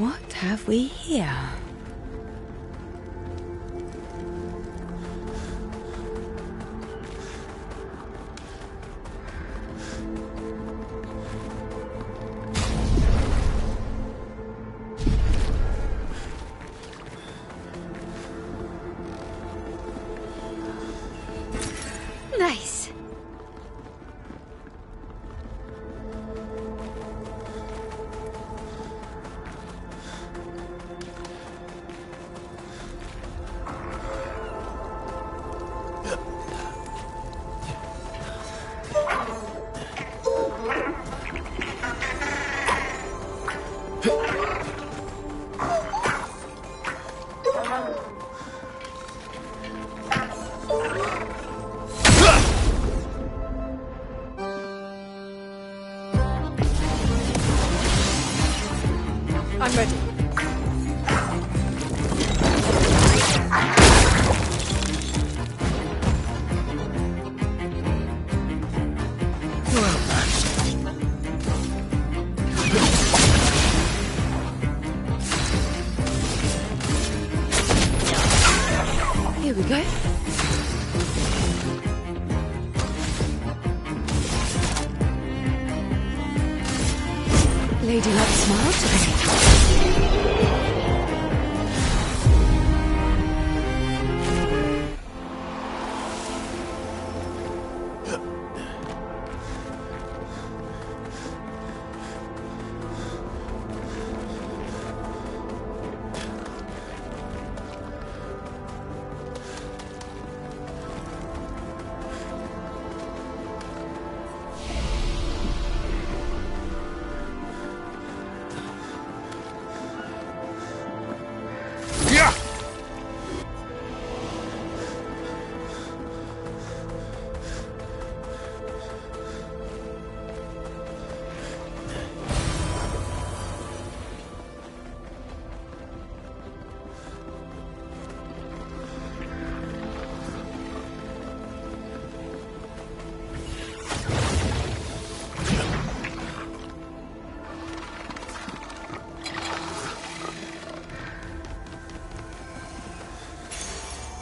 What have we here? Nice. I'm ready. Here we go. Lady Luck smiled today.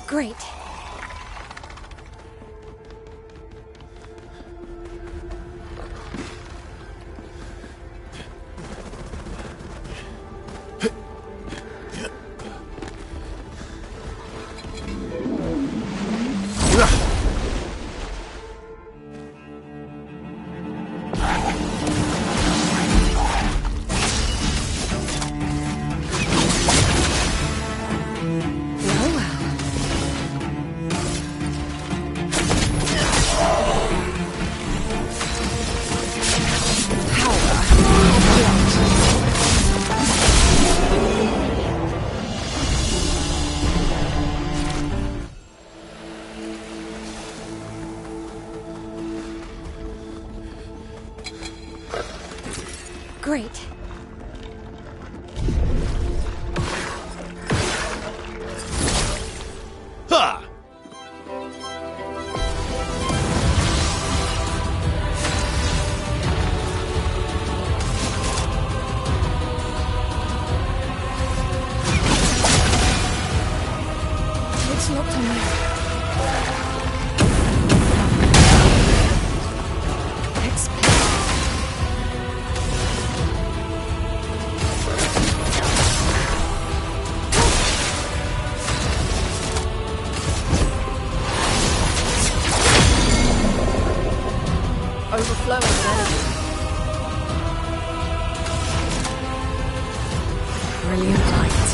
Great. Great. Ha! It's locked on me. Overflowing with energy. Brilliant light.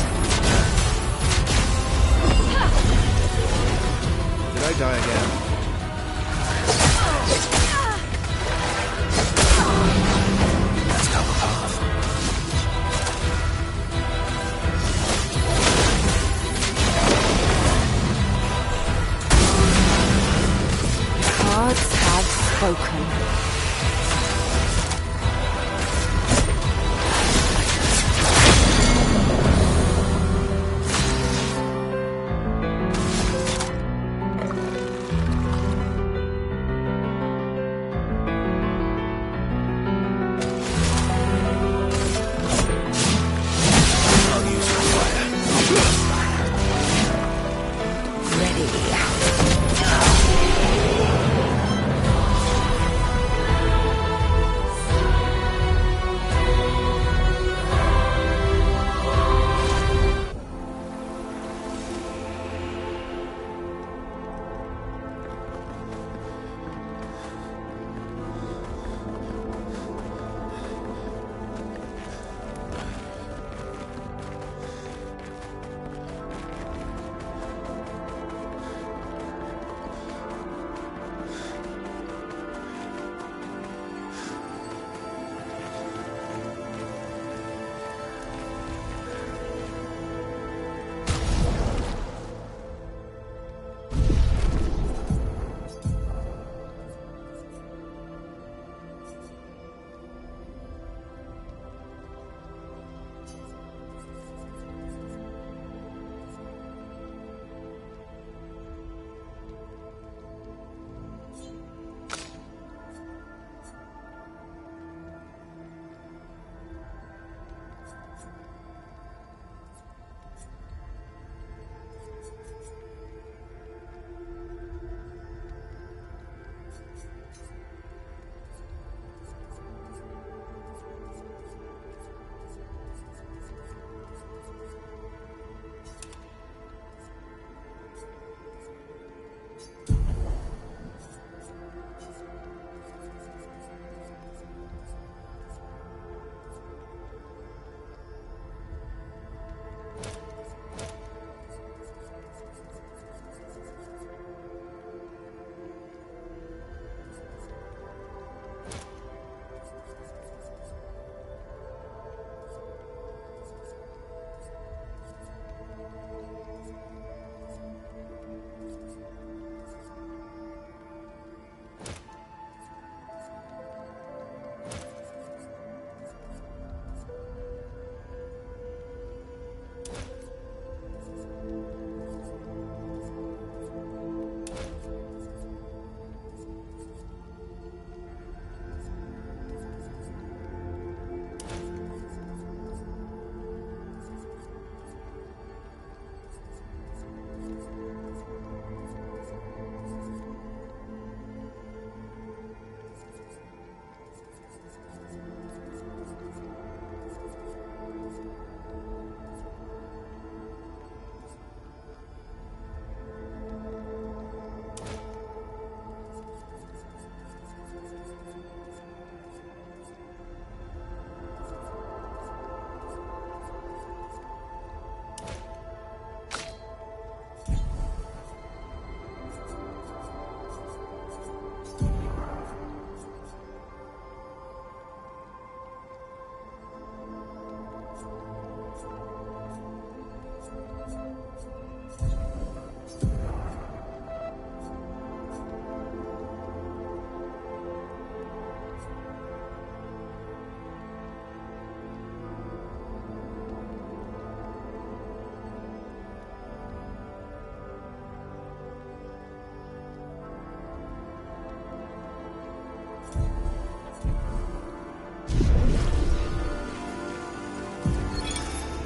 Did I die again? That's not the path. Cards have spoken.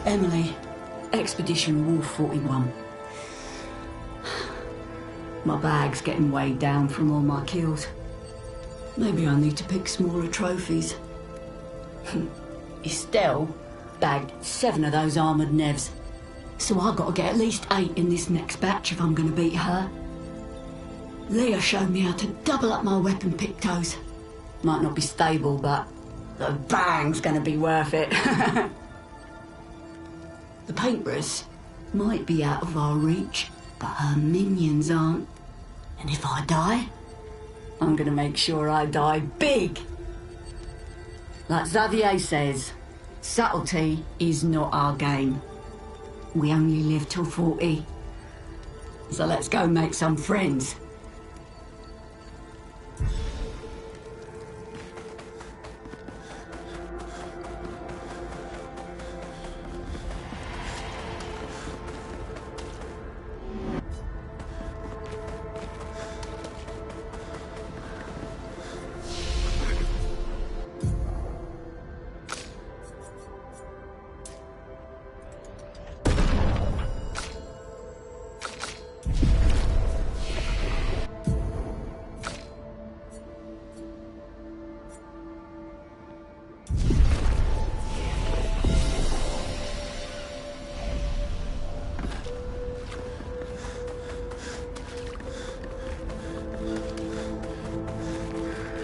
Emily, Expedition Wolf 41. My bag's getting weighed down from all my kills. Maybe I need to pick smaller trophies. Estelle bagged 7 of those armoured nevs, so I've got to get at least 8 in this next batch if I'm going to beat her. Leah showed me how to double up my weapon pictos. Might not be stable, but the bang's going to be worth it. The paintbrus might be out of our reach, but her minions aren't. And if I die, I'm going to make sure I die big. Like Xavier says, subtlety is not our game. We only live till 40. So let's go make some friends.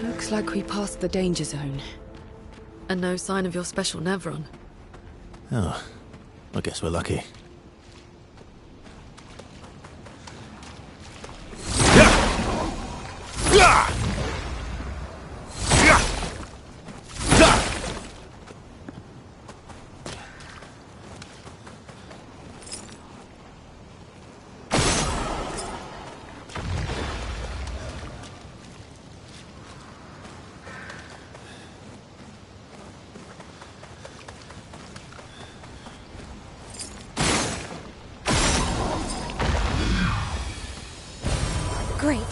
Looks like we passed the danger zone. And no sign of your special Nevron. Oh, I guess we're lucky. Great.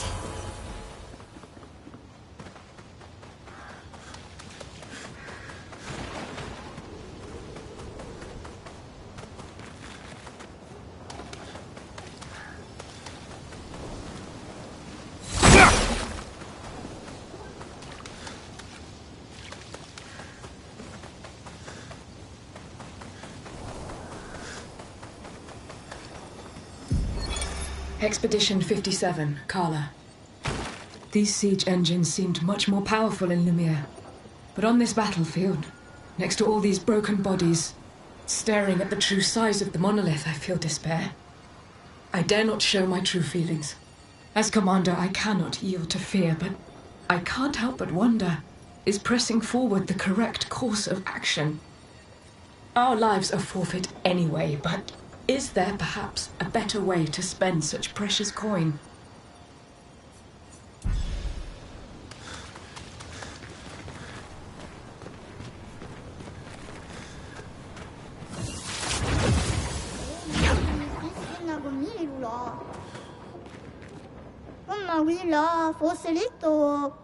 Expedition 57, Carla. These siege engines seemed much more powerful in Lumiere. But on this battlefield, next to all these broken bodies, staring at the true size of the monolith, I feel despair. I dare not show my true feelings. As commander, I cannot yield to fear, but I can't help but wonder, is pressing forward the correct course of action? Our lives are forfeit anyway, but is there perhaps a better way to spend such precious coin? Mamma Willa, fosse litto.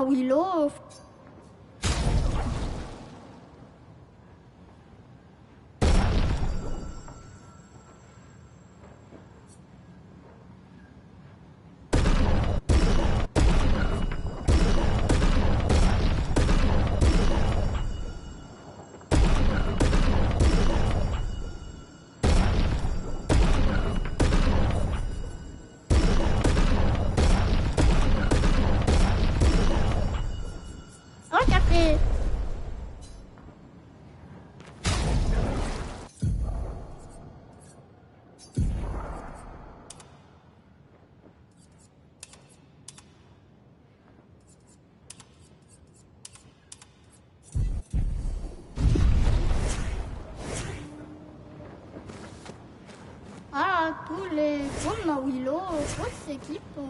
Willow. قلنا ويلو forse tipo.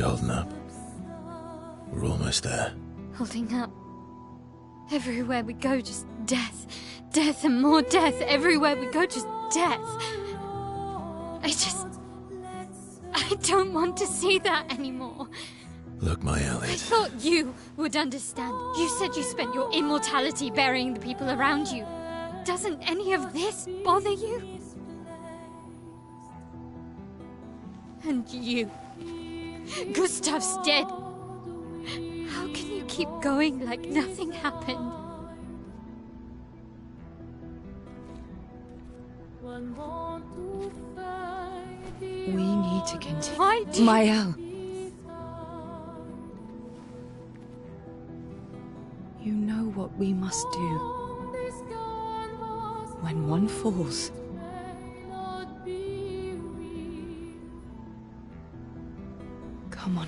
You holding up? We're almost there. Holding up. Everywhere we go, just death. Death and more death. Everywhere we go, just death. I don't want to see that anymore. Look, my I Elliot. thought you would understand. You said you spent your immortality burying the people around you. Doesn't any of this bother you? And you. Gustav's dead. How can you keep going like nothing happened? We need to continue. Why do Mael. You know what we must do. When one falls, come on.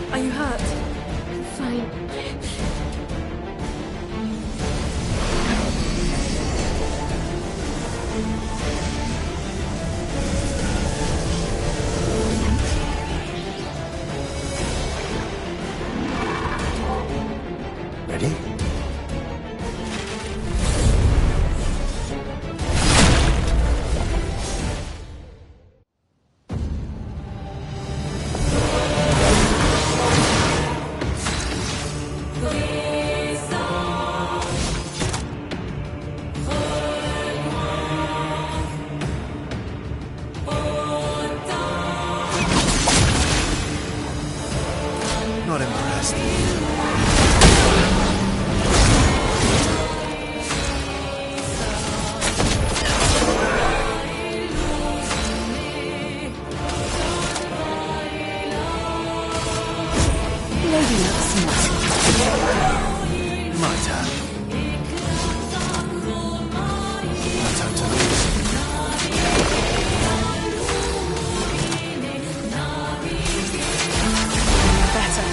Are you hurt? Fine. Ready? Not impressed. Lady looks smart. My turn. No time to lose. Better.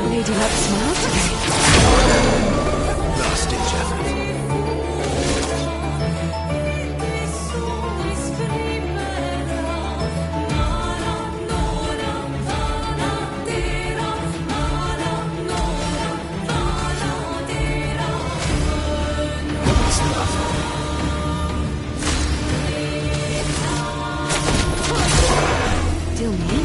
Lady looks smart. Last ditch effort. It's enough. Still me.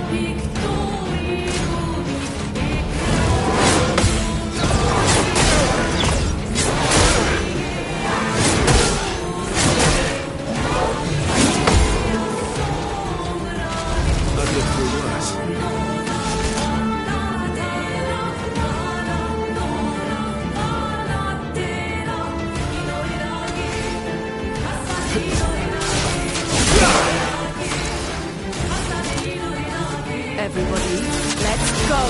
I've lived through worse. Everybody, let's go!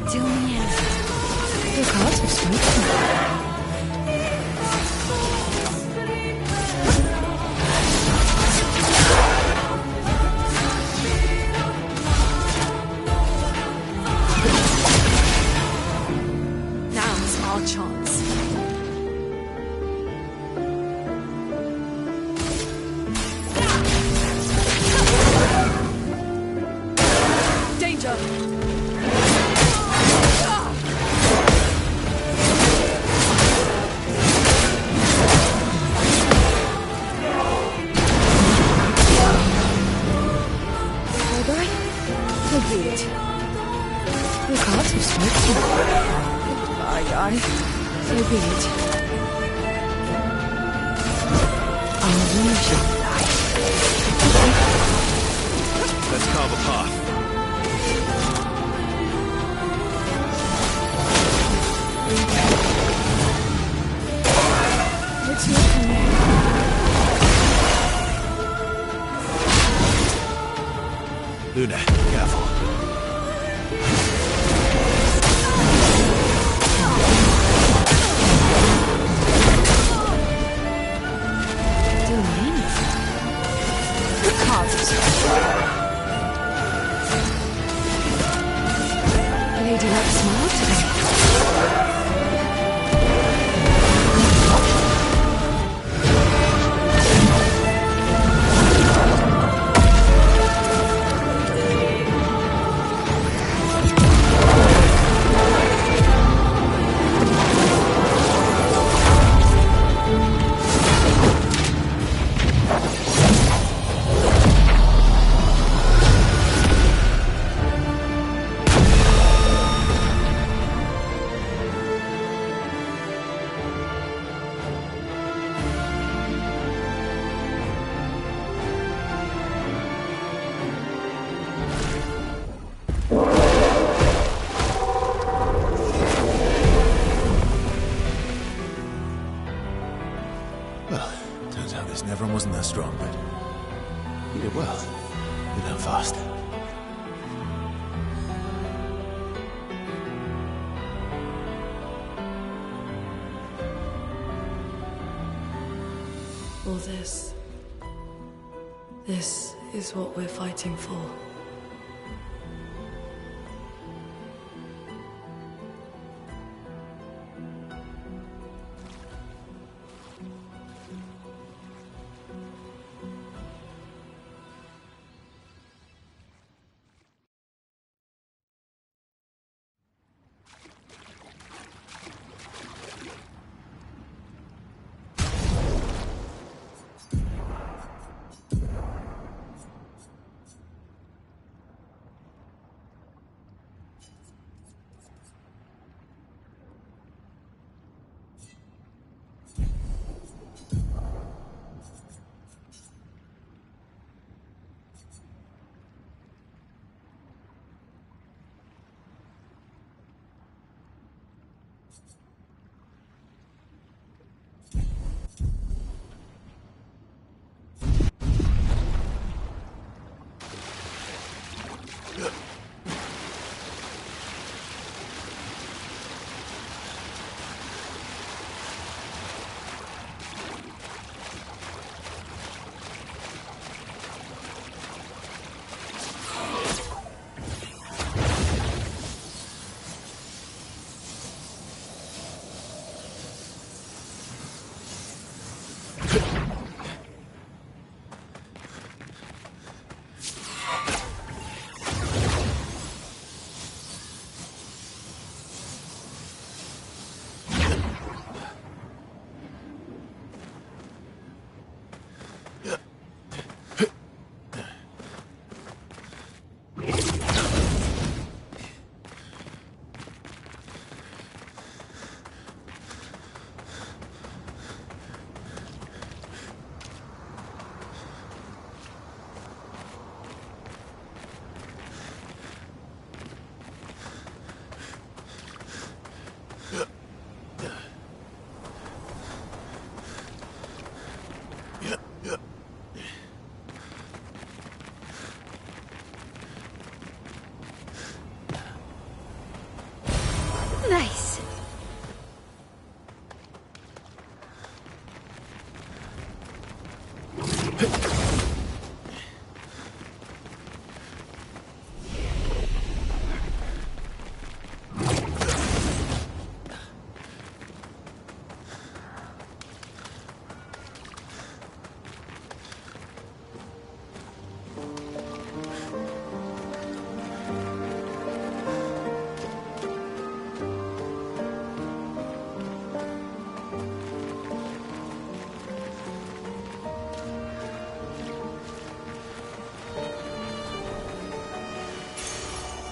Till the end. Your cards have spoken. Now's our chance. Danger! Bye-bye. So be it. Your cards have spoken. Bye-bye. So be it. I'll lose your life. Let's carve a path. It's your command. Luna, careful. Doing anything. The cards are spoken. Lady Luck smiled today. Well, turns out this Nevron wasn't that strong, but you did well. You learn fast. All this. This is what we're fighting for.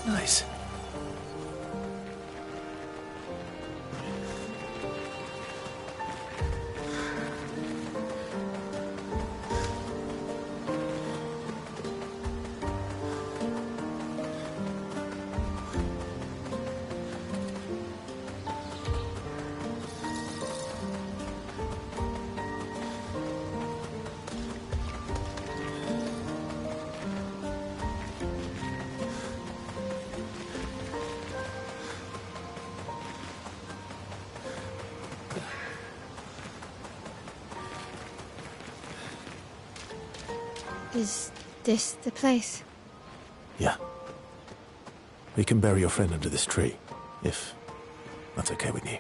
Nice. Is this the place? Yeah. We can bury your friend under this tree, if that's okay with you.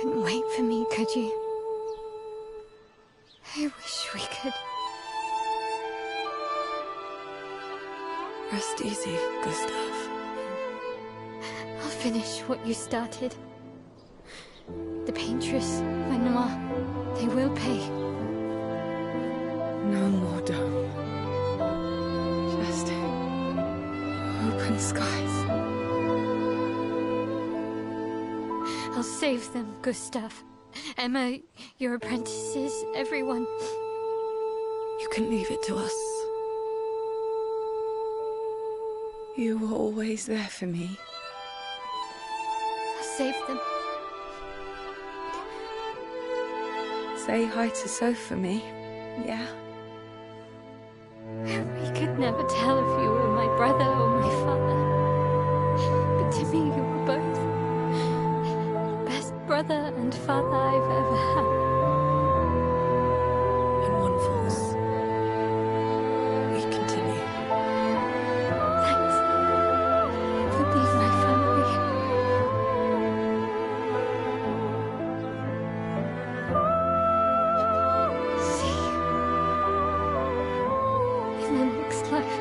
Couldn't wait for me, could you? I wish we could. Rest easy, Gustav. I'll finish what you started. The paintress, Renoir, they will pay. No more dome. Just open skies. I'll save them, Gustav. Emma, your apprentices, everyone. You can leave it to us. You were always there for me. I'll save them. Say hi to Soph for me, yeah? We could never tell if you were my brother or my father. But to me, you were both. Best brother and father I've ever had. When one falls, we continue. Thanks for being my family. See you in the next life.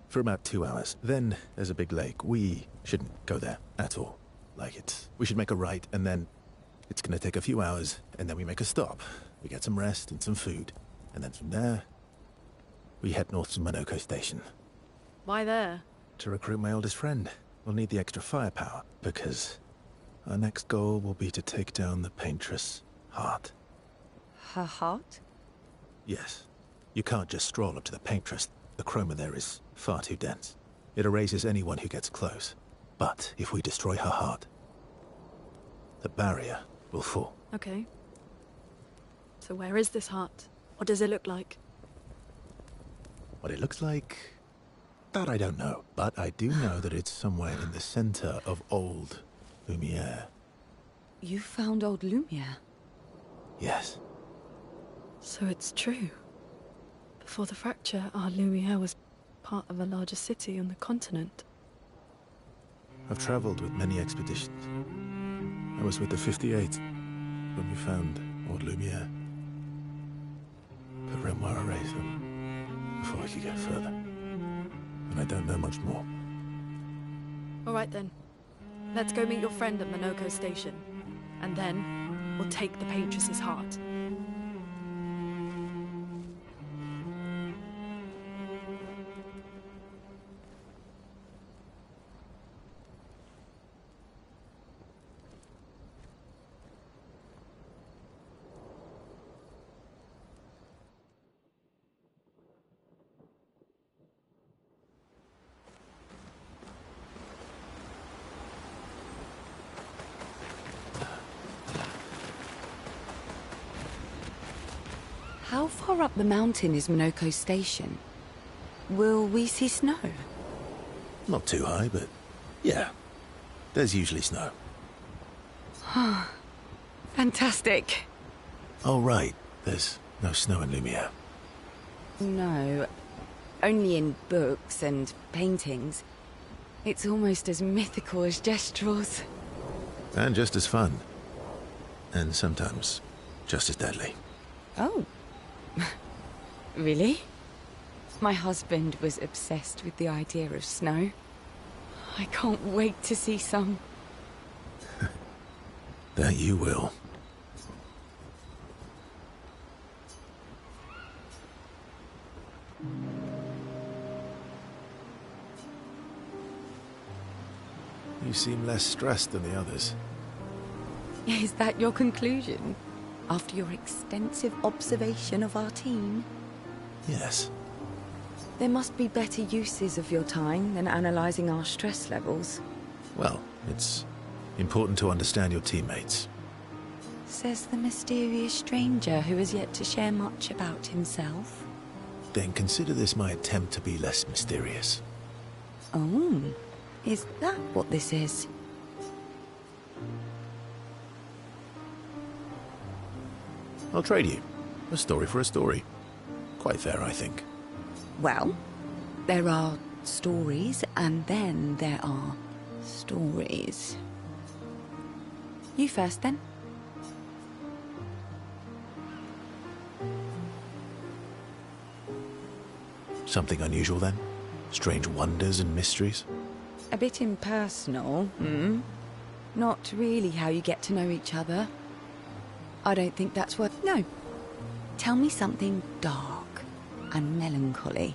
For about 2 hours. Then there's a big lake. We shouldn't go there at all. We should make a right, and then it's gonna take a few hours, and then we make a stop. We get some rest and some food. And then from there, we head north to Monoko Station. Why there? To recruit my oldest friend. We'll need the extra firepower, because our next goal will be to take down the Paintress' heart. Her heart? Yes. You can't just stroll up to the Paintress. The chroma there is far too dense. It erases anyone who gets close. But if we destroy her heart, the barrier will fall. Okay. So where is this heart? What does it look like? What it looks like, that I don't know. But I do know that it's somewhere in the center of old Lumiere. You found old Lumiere? Yes. So it's true. Before the fracture, our Lumiere was part of a larger city on the continent. I've traveled with many expeditions. I was with the 58th when we found old Lumiere. But Renoir erased them before I could get further. And I don't know much more. All right then. Let's go meet your friend at Monoko Station. And then we'll take the Paintress's heart. How far up the mountain is Monoko Station? Will we see snow? Not too high, but yeah. There's usually snow. Fantastic. Oh, right. There's no snow in Lumiere. No, only in books and paintings. It's almost as mythical as Gestrels. And just as fun. And sometimes just as deadly. Oh. Really? My husband was obsessed with the idea of snow. I can't wait to see some. That you will. You seem less stressed than the others. Is that your conclusion? After your extensive observation of our team? Yes. There must be better uses of your time than analysing our stress levels. Well, it's important to understand your teammates. Says the mysterious stranger who has yet to share much about himself. Then consider this my attempt to be less mysterious. Oh, is that what this is? I'll trade you. A story for a story. Quite fair, I think. Well, there are stories, and then there are stories. You first, then. Something unusual, then? Strange wonders and mysteries? A bit impersonal, hmm? Not really how you get to know each other. I don't think that's what... No. Tell me something dark and melancholy.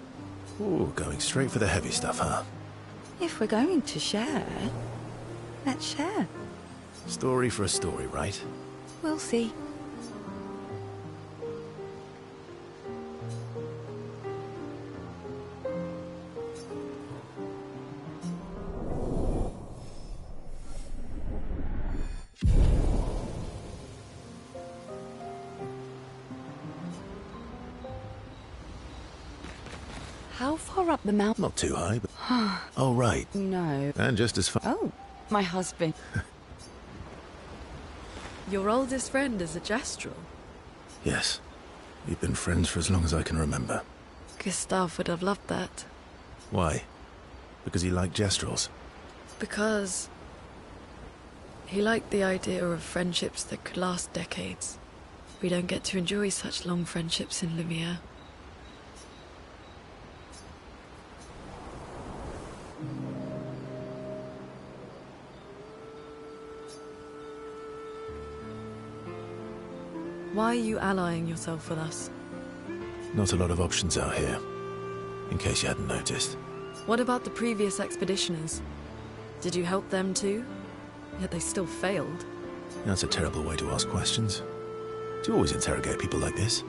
Ooh, going straight for the heavy stuff, huh? If we're going to share, let's share. Story for a story, right? We'll see. How far up the mountain? Not too high, but... Oh, right. No. And just as far... Oh, my husband. Your oldest friend is a Gestrel. Yes. We've been friends for as long as I can remember. Gustav would have loved that. Why? Because he liked Gestrels? Because he liked the idea of friendships that could last decades. We don't get to enjoy such long friendships in Lumiere. Why are you allying yourself with us? Not a lot of options out here, in case you hadn't noticed. What about the previous expeditioners? Did you help them too? Yet they still failed. That's a terrible way to ask questions. Do you always interrogate people like this?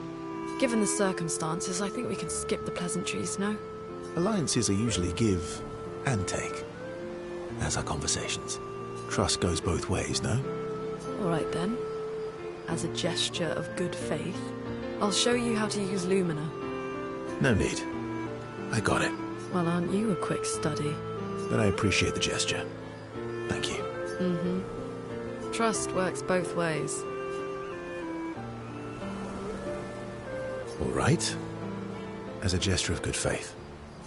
Given the circumstances, I think we can skip the pleasantries, no? Alliances are usually give and take, as are conversations. Trust goes both ways, no? All right then. As a gesture of good faith, I'll show you how to use Lumina. No need. I got it. Well, aren't you a quick study? But I appreciate the gesture. Thank you. Mm-hmm. Trust works both ways. All right. As a gesture of good faith,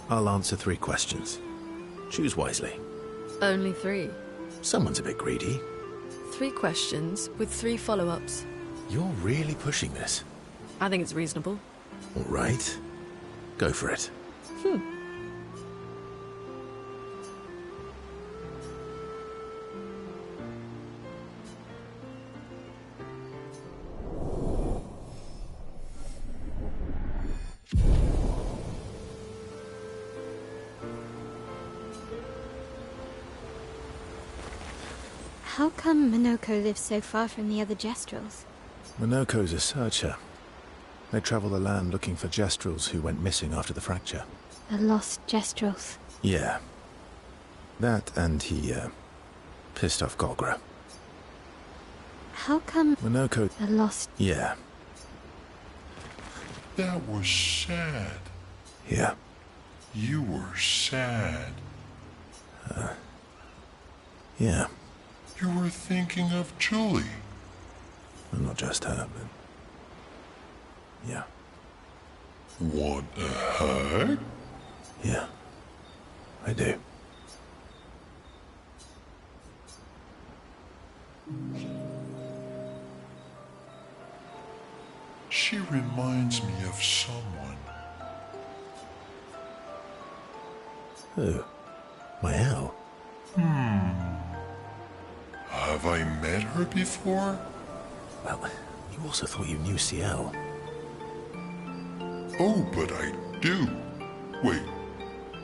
I'll answer 3 questions. Choose wisely. Only 3. Someone's a bit greedy. 3 questions with 3 follow-ups. You're really pushing this. I think it's reasonable. All right. Go for it. How come Minoko lives so far from the other Gestrels? Minoko's a searcher. They travel the land looking for Gestrels who went missing after the fracture. The lost Gestrels. Yeah. That and he, pissed off Golgra. How come Minoko... the lost... Yeah. That was sad. Yeah. You were sad. Yeah. You were thinking of Julie. Well, not just her, but... Yeah. Want a hug? Yeah. I do. She reminds me of someone. Who? Mael? Have I met her before? Well, you also thought you knew CL. Oh, but I do. Wait,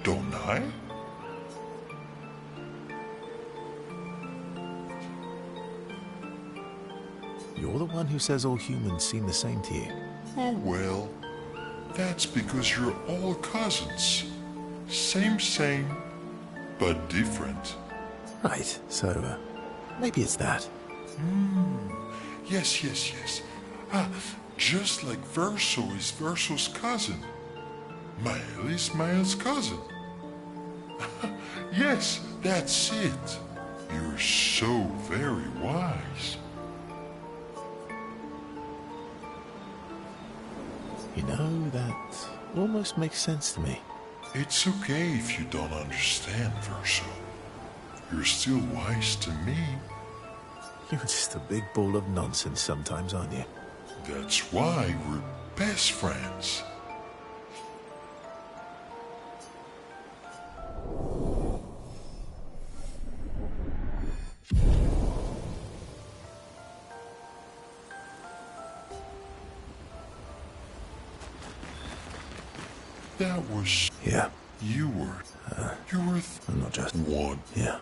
don't I? You're the one who says all humans seem the same to you. Oh, well, that's because you're all cousins. Same, but different. Right, so, maybe it's that. Yes. Just like Verso is Verso's cousin. Mael is Mael's cousin. Yes, that's it. You're so very wise. You know, that almost makes sense to me. It's okay if you don't understand, Verso. You're still wise to me. You're just a big ball of nonsense sometimes, aren't you? That's why we're best friends. That was... Yeah. You were... I'm not just... One. Yeah.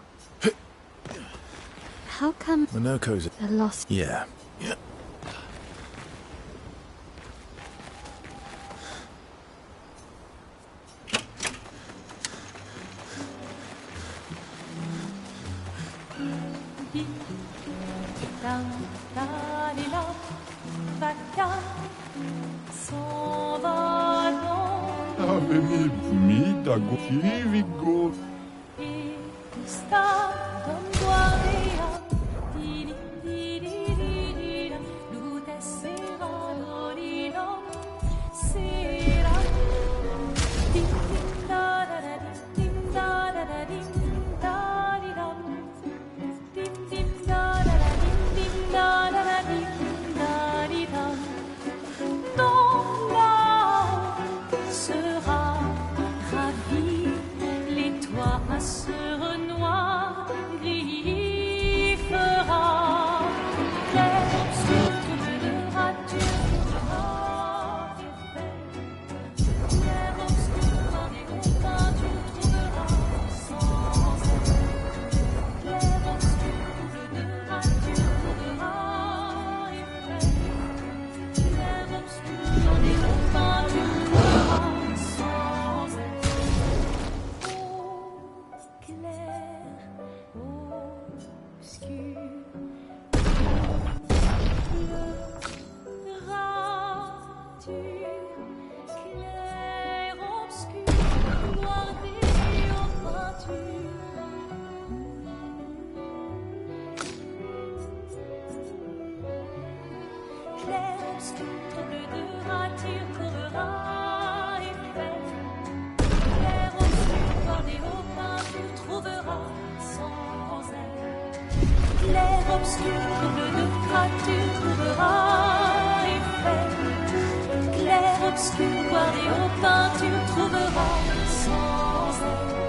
How come Minoko's... the lost... Yeah. Here we go. obscur, ton bleu de rature courera et fait. Clair obscur, bordé aux peintures, trouvera sans aide. Clair obscur, ton bleu de rature trouvera et fait. Clair obscur, bordé aux peintures, trouvera sans aide.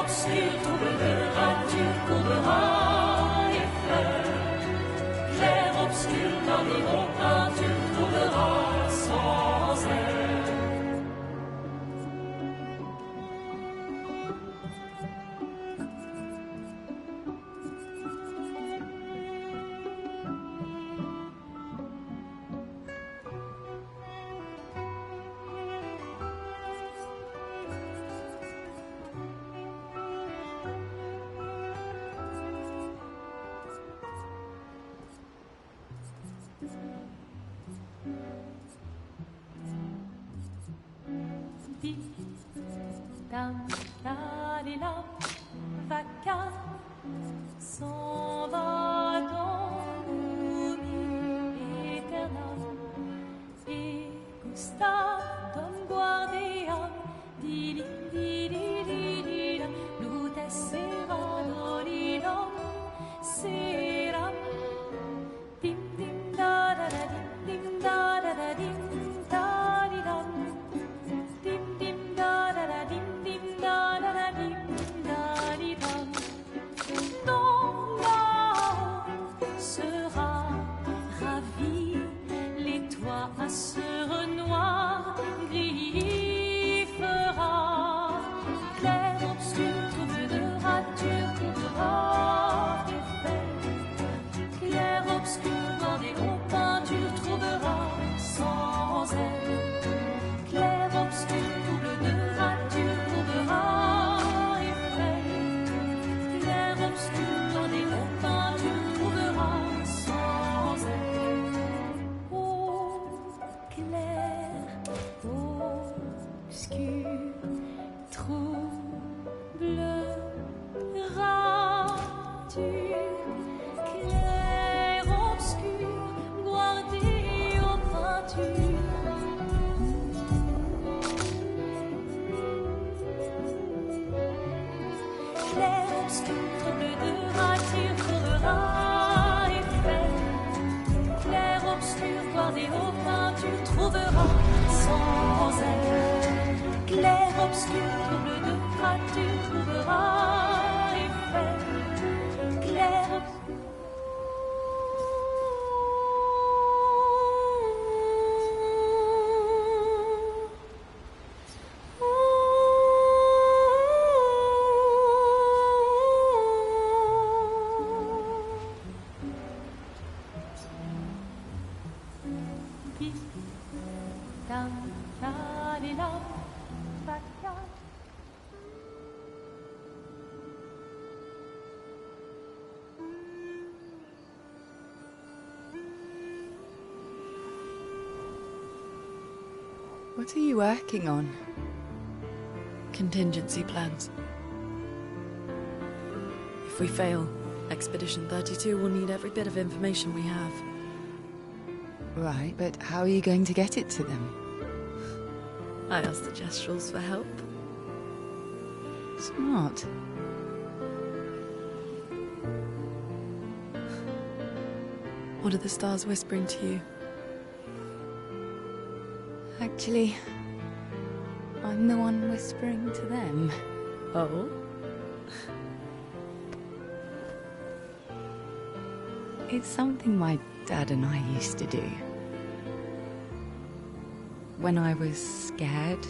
obscur, trouble de rature, courbera et fleurs. Clair obscur, gardien aux peintures, trouvera sans air. Vaca s'en va dans l'oubli éternel. Et Gustave, Dom Guardia, di di di di di, lute sera dolidom, sera, dim dim da da da dim dim da da da dim da di dam, dim dim da da da dim dim da da da dim. Sera ravi, les toits à sœur noir gris fera. Clair obscur, trouble de rature, trouvera effet. Clair obscur, bordé aux peintures, trouvera sans elle. Clair obscur, trouble de rature, trouvera effet. Clair obscur, bordé aux peintures, trouvera sans elle. Ô clair obscur, trouble rature, clair obscur, guardé aux peintures. Clair obscur, trouble de rature, trouvera effet. Clair obscur, guardé aux peintures, trouvera sans elle. Clair obscur, trouble de rature, trouvera effet. Clair obscur. What are you working on? Contingency plans. If we fail, Expedition 32 will need every bit of information we have. Right, but how are you going to get it to them? I asked the Gestrals for help. Smart. What are the stars whispering to you? Actually, I'm the one whispering to them. Oh? It's something my dad and I used to do. When I was scared,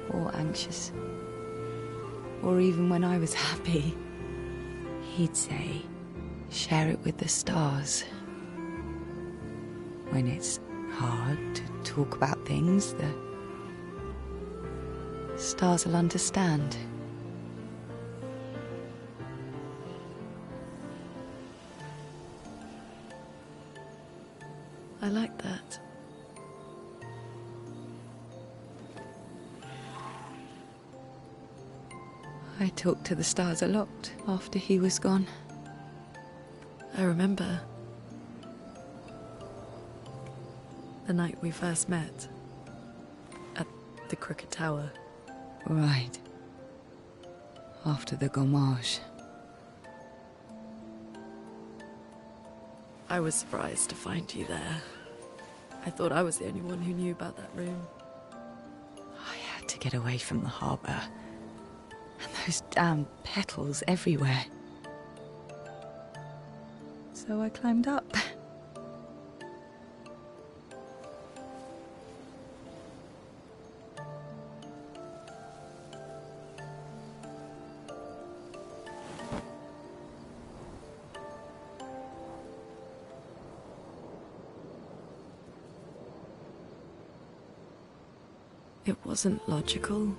or anxious, or even when I was happy, he'd say, share it with the stars. When it's hard to talk about things, the stars will understand. I like that. I talked to the stars a lot after he was gone. I remember the night we first met at the Crooked Tower. Right. After the gommage. I was surprised to find you there. I thought I was the only one who knew about that room. I had to get away from the harbour. And Those damn petals everywhere. So I climbed up. It wasn't logical,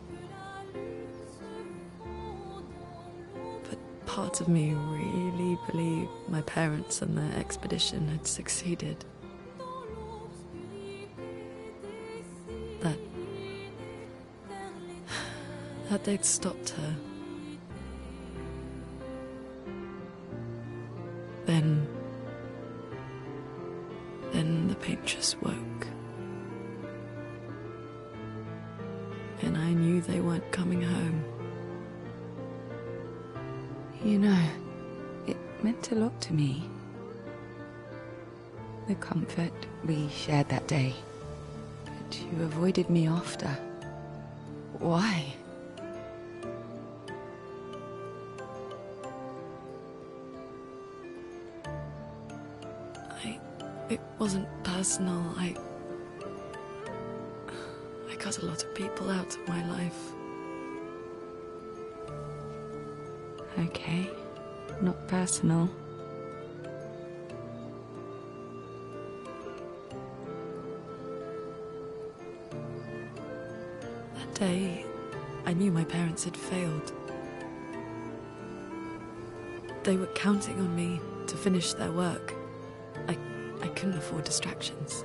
but part of me really believed my parents and their expedition had succeeded. That they'd stopped her. Then the paint just woke. And I knew they weren't coming home. You know, it meant a lot to me. The comfort we shared that day. But you avoided me after. Why? It wasn't personal. I cut a lot of people out of my life. Okay, not personal. That day, I knew my parents had failed. They were counting on me to finish their work. I couldn't afford distractions.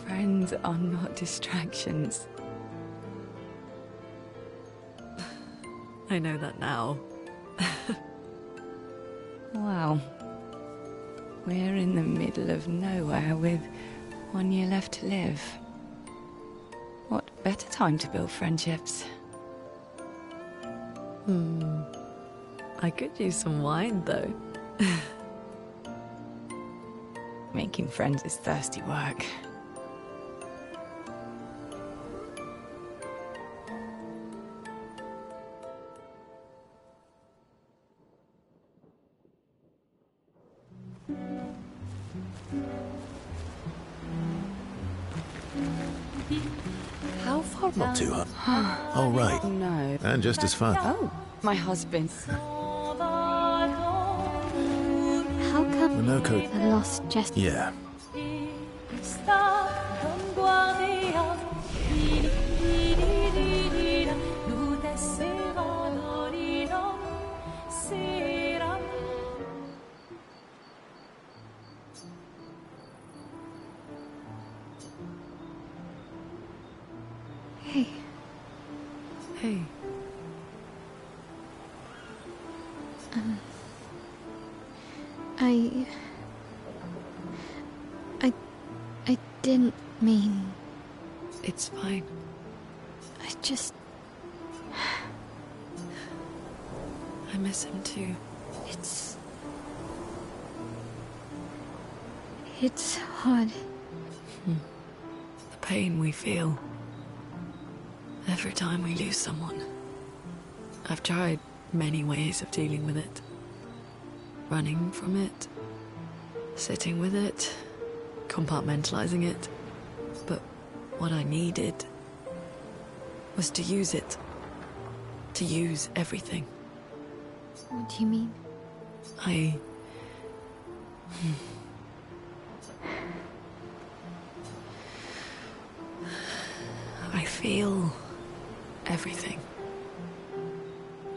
Friends are not distractions. I know that now. Wow. We're in the middle of nowhere with 1 year left to live. What better time to build friendships? I could use some wine, though. Making friends is thirsty work. How far Not too hot. Oh, right. No. And just as fun. Oh, my husband. How come Minoko. the lost jester? Yeah. Hey, Hey, I didn't mean. it's fine. I just. I miss him too. It's hard. The pain we feel every time we lose someone. I've tried many ways of dealing with it. Running from it, sitting with it, compartmentalizing it. But what I needed was to use it. To use everything. What do you mean? I feel everything.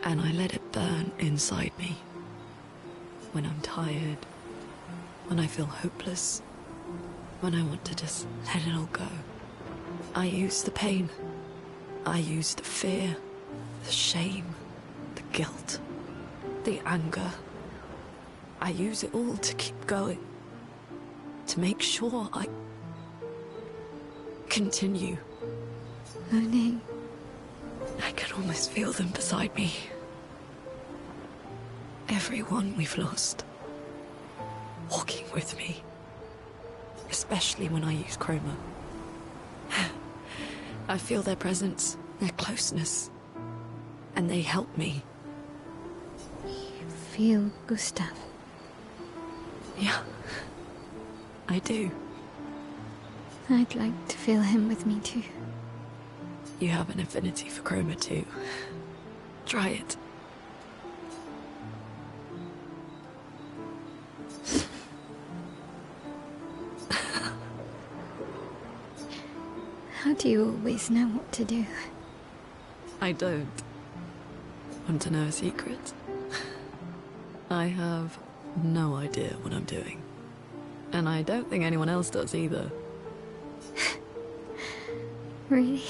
And I let it burn inside me. When I'm tired, when I feel hopeless, when I want to just let it all go. I use the pain. I use the fear, the shame, the guilt, the anger. I use it all to keep going. To make sure I continue. Monet. I can almost feel them beside me. Everyone we've lost. Walking with me. Especially when I use chroma. I feel their presence their closeness. And they help me. You feel Gustav? Yeah, I do. I'd like to feel him with me too. You have an affinity for chroma too. Try it. How do you always know what to do? I don't. Want to know a secret? I have no idea what I'm doing. And I don't think anyone else does either. Really?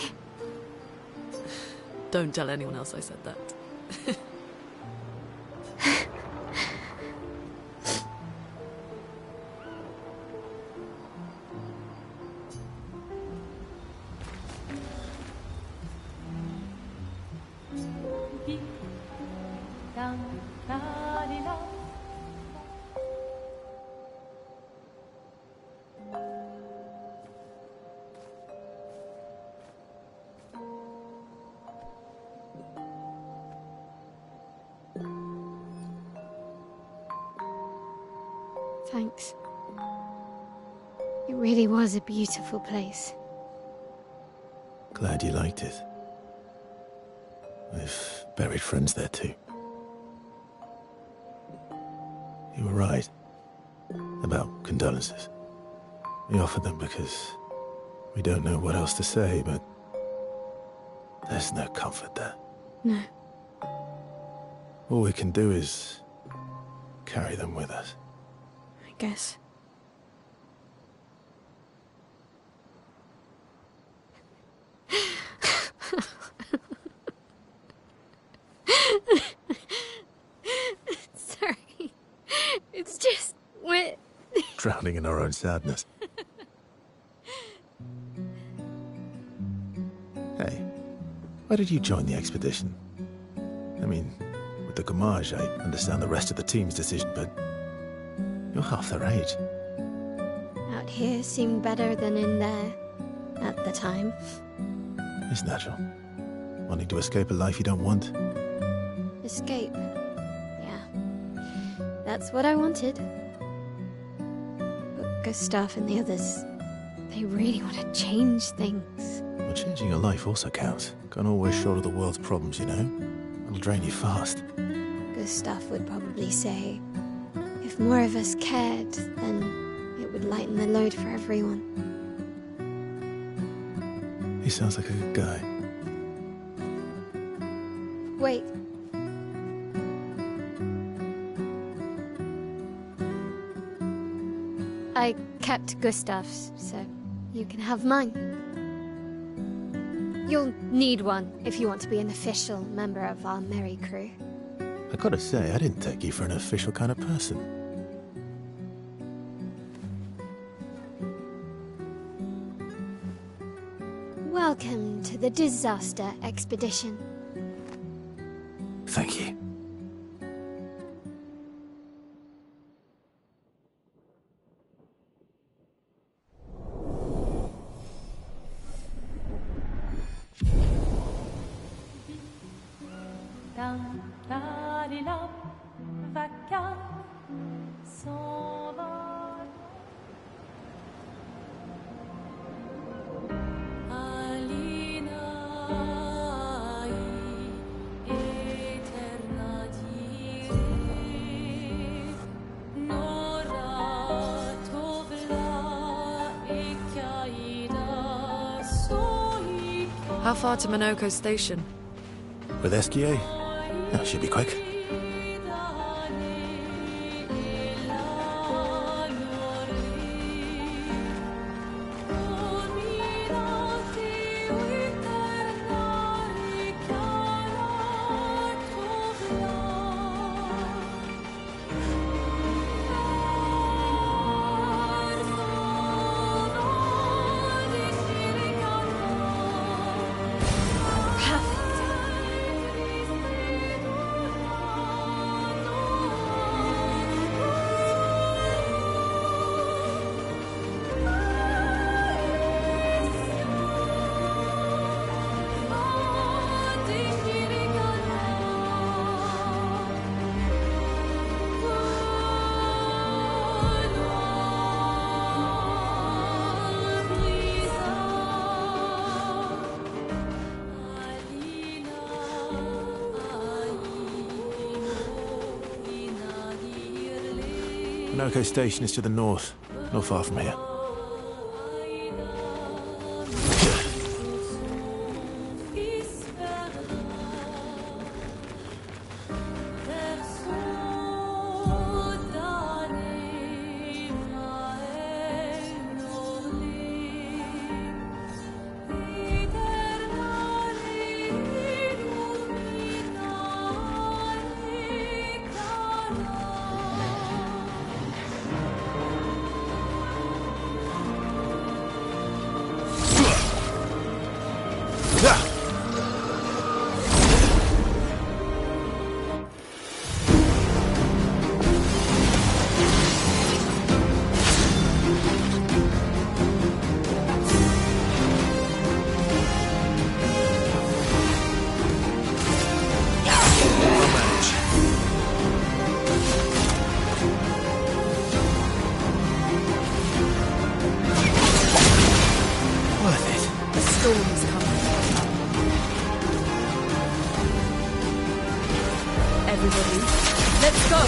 Don't tell anyone else I said that. Thanks. It really was a beautiful place. Glad you liked it. We've buried friends there too. You were right about condolences. We offered them because we don't know what else to say, but there's no comfort there. No. All we can do is carry them with us. I guess. Sorry. It's just we're Drowning in our own sadness. Hey, why did you join the expedition? I mean, with the Gamage, I understand the rest of the team's decision, but you're half their age. out here seemed better than in there at the time. It's natural. Wanting to escape a life you don't want. Escape. Yeah. That's what I wanted. But Gustav and the others, they really want to change things. Well, changing your life also counts. Can't always shoulder the world's problems, you know? It'll drain you fast. Gustav would probably say, if more of us cared, then it would lighten the load for everyone. He sounds like a good guy. Wait. I kept Gustav's, so you can have mine. You'll need one if you want to be an official member of our merry crew. I gotta say, I didn't take you for an official kind of person. Welcome to the disaster expedition. Thank you. How far to Minoko Station? With SGA? That should be quick. Narco station is to the north, not far from here. Everybody, let's go!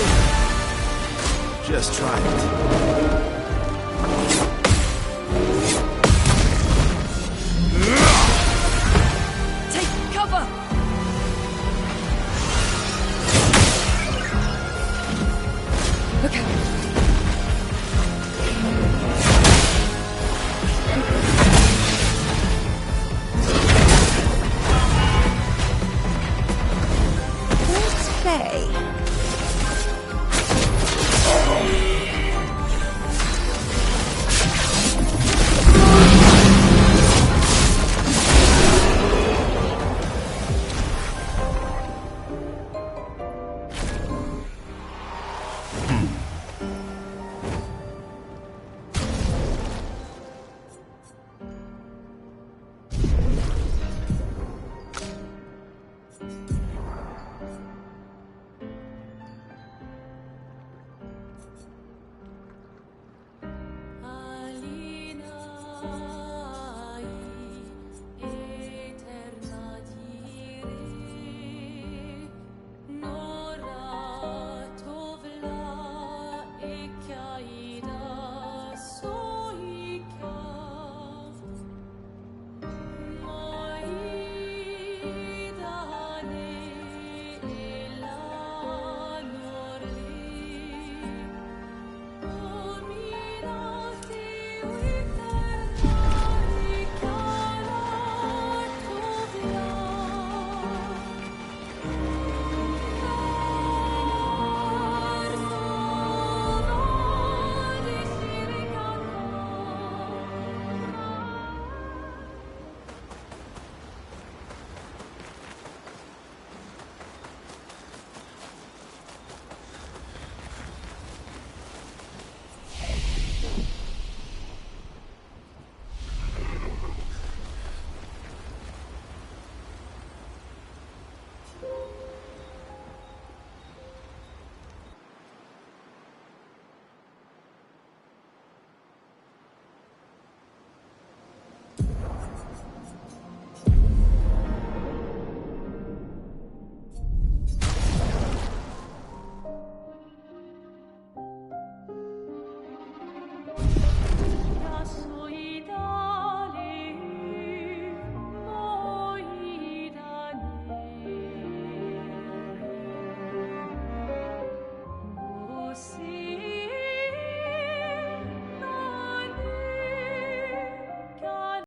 Just try it.